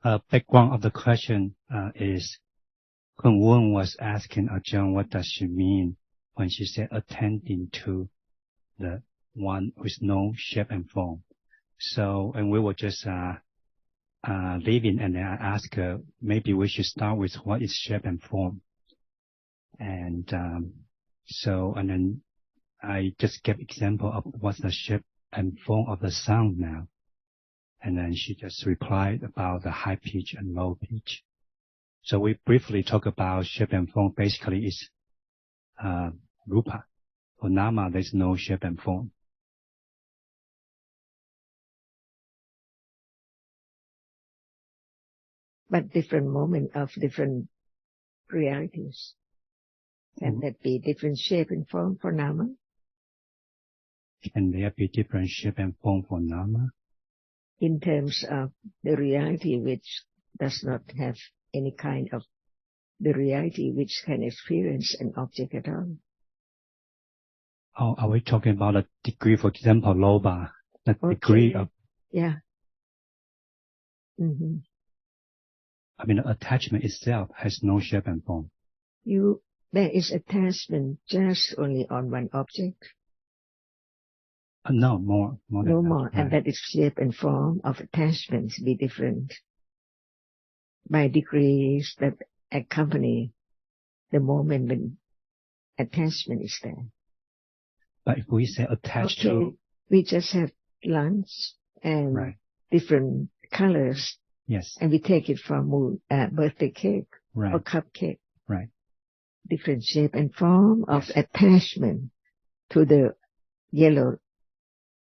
background of the question is when Wen was asking Ajahn what does she mean when she said attending to the one with no shape and form. So, and we were just leaving, and then I asked her, maybe we should start with what is shape and form. And and then I just gave example of what's the shape and form of the sound now. And then she just replied about the high pitch and low pitch. So we briefly talk about shape and form. Basically, it's rupa. For Dhamma, there's no shape and form. But different moment of different realities. Can that be different shape and form for Dhamma? Can there be different shape and form for Dhamma? In terms of the reality which does not have any kind of the reality which can experience an object at all. Oh, are we talking about a degree, for example, lobha, the degree of... Yeah. I mean, the attachment itself has no shape and form. There is attachment just only on one object. No, more than no that. more, Right. And that is shape and form of attachments be different by degrees that accompany the moment when attachment is there. But if we say attached to... We just have lunch and different colors. Yes. And we take it from birthday cake or cupcake. Right. Different shape and form of attachment to the yellow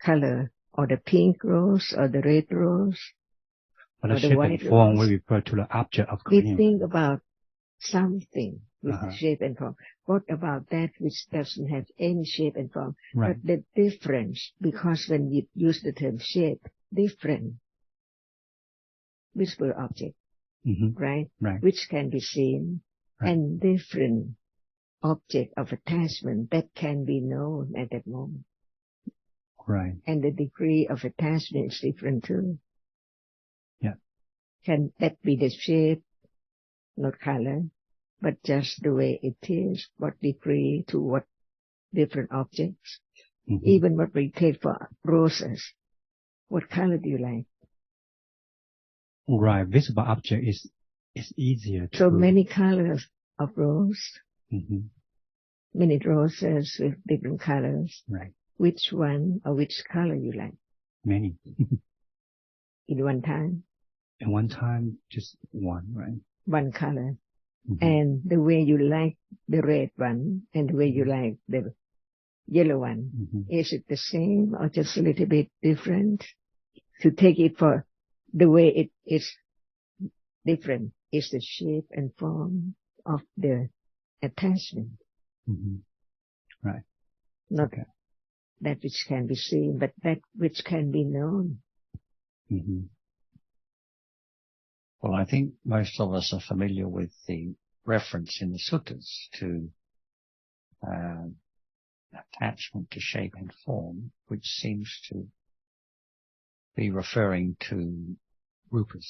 color or the pink rose or the red rose. But the shape and form we refer to the object of we think about something with shape and form. What about that which doesn't have any shape and form? Right. But the difference, because when we use the term shape, different visible object, right? Which can be seen, and different object of attachment that can be known at that moment. Right. And the degree of attachment is different too. Yeah. Can that be the shape, not color, but just the way it is, what degree to what different objects? Even what we take for roses. What color do you like? Right. Visible object is easier to... So many colors of rose. Many roses with different colors. Right. Which one or which color you like? Many. In one time? In one time, just one, right? One color. And the way you like the red one and the way you like the yellow one, is it the same or just a little bit different? To take it for the way it is different is the shape and form of the attachment. Right. Not that which can be seen, but that which can be known. Well, I think most of us are familiar with the reference in the suttas to attachment to shape and form, which seems to be referring to rupas.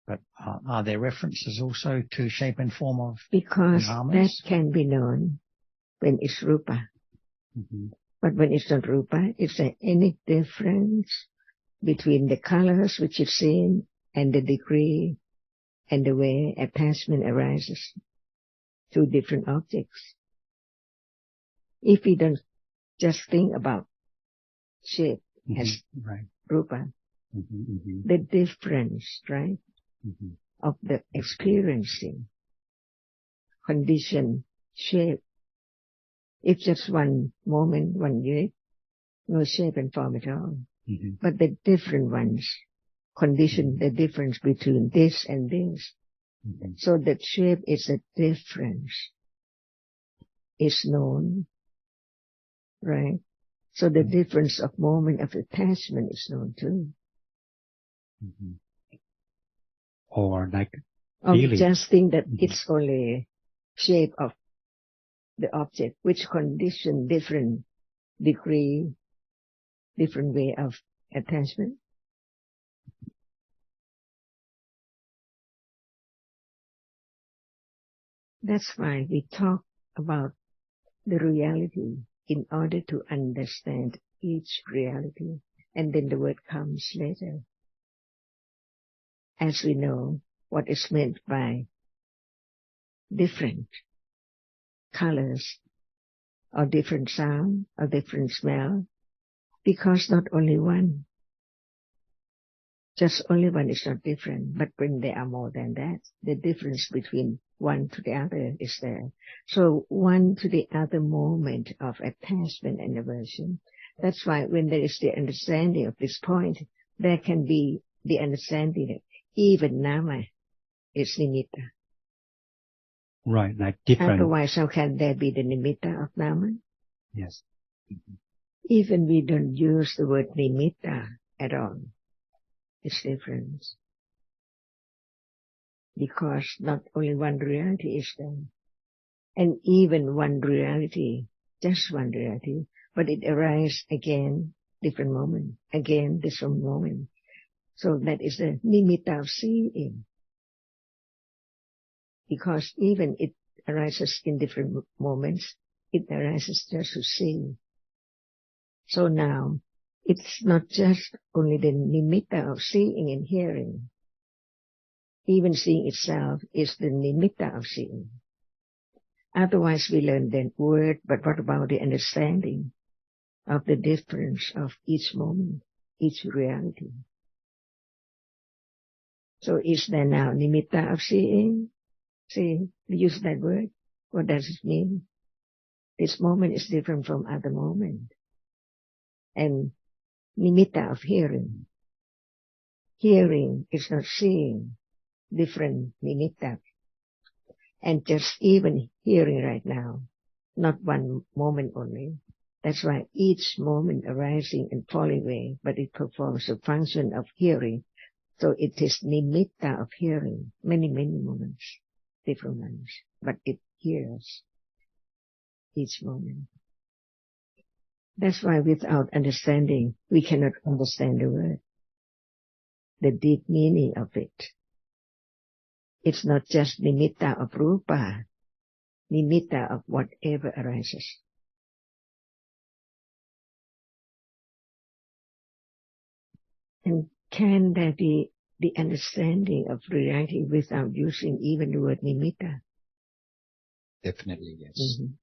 But are there references also to shape and form of Because dhammas? That can be known when it's rupa. But when it's not rupa, is there any difference between the colors which is seen and the degree and the way attachment arises to different objects? If we don't just think about shape as rupa, the difference, right, of the experiencing condition, shape, if just one moment, one unit, no shape and form at all. But the different ones condition the difference between this and this. So that shape is a difference. Is known, right? So the difference of moment of attachment is known too. Or like feeling. Just think that it's only shape of the object, which condition different degree, different way of attachment. That's why we talk about the reality in order to understand each reality, and then the word comes later. As we know what is meant by different colors, or different sound, or different smell, because not only one, just only one is not different, but when there are more than that, the difference between one to the other is there. So one to the other moment of attachment and aversion. That's why when there is the understanding of this point, there can be the understanding that even Nama is nimitta. Right, like different. Otherwise, how can there be the nimitta of Nama? Yes. Even we don't use the word nimitta at all. It's different. Because not only one reality is there. And even one reality, just one reality, but it arises again, different moment, again, different moment. So that is the nimitta of seeing. Because even it arises in different moments, it arises just to see. So now, it's not just only the nimitta of seeing and hearing. Even seeing itself is the nimitta of seeing. Otherwise we learn the word, but what about the understanding of the difference of each moment, each reality? So is there now nimitta of seeing? See, we use that word. What does it mean? This moment is different from other moment. And nimitta of hearing. Hearing is not seeing, different nimitta. And just even hearing right now, not one moment only. That's why each moment arising and falling away, but it performs a function of hearing. So it is nimitta of hearing, many moments, different ones, but it hears each moment. That's why without understanding, we cannot understand the word, the deep meaning of it. It's not just nimitta of rupa, nimitta of whatever arises. And can there be the understanding of reality without using even the word nimitta? Definitely, yes. Mm-hmm.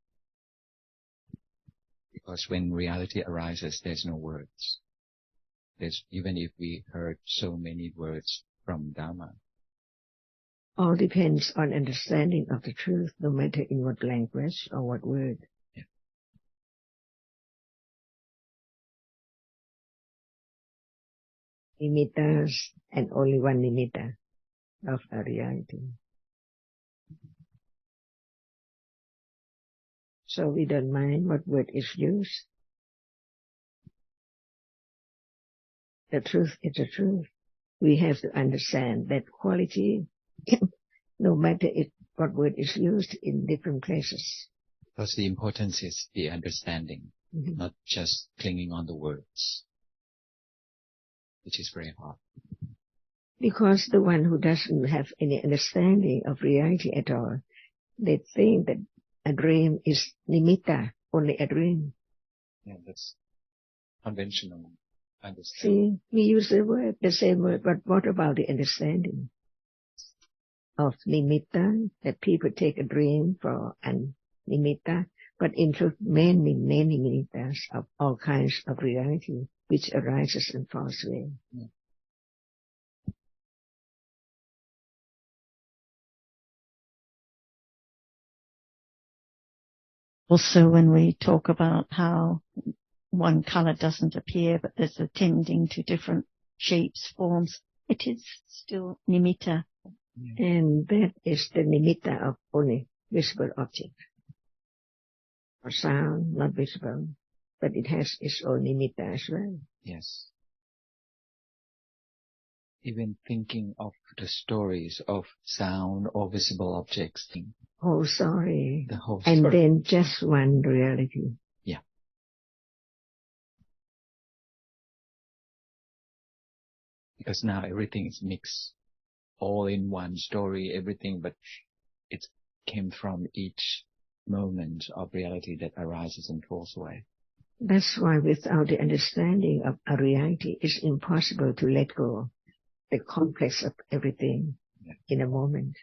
Because when reality arises, there's no words. Even if we heard so many words from Dhamma. All depends on understanding of the truth, no matter in what language or what word. Yeah. Nimittas, and only one nimitta of a reality. So we don't mind what word is used. The truth is the truth. We have to understand that quality, no matter what word is used in different places. Because the importance is the understanding, not just clinging on the words, which is very hard. Because the one who doesn't have any understanding of reality at all, they think that a dream is nimitta, only a dream. Yeah, that's conventional understanding. See, we use the same word, but what about the understanding of nimitta, that people take a dream for an nimitta, but include many nimittas of all kinds of reality, which arises and falls away. Yeah. Also, when we talk about how one color doesn't appear, but there's a tending to different shapes, forms, it is still nimitta. And that is the nimitta of only visible object. Or sound, not visible, but it has its own nimitta as well. Yes. Even thinking of the stories of sound or visible objects. Oh, sorry. The whole and story. Then just one reality. Yeah. Because now everything is mixed. All in one story, everything, but it's came from each moment of reality that arises and falls away. That's why without the understanding of a reality, it's impossible to let go the complex of everything in a moment.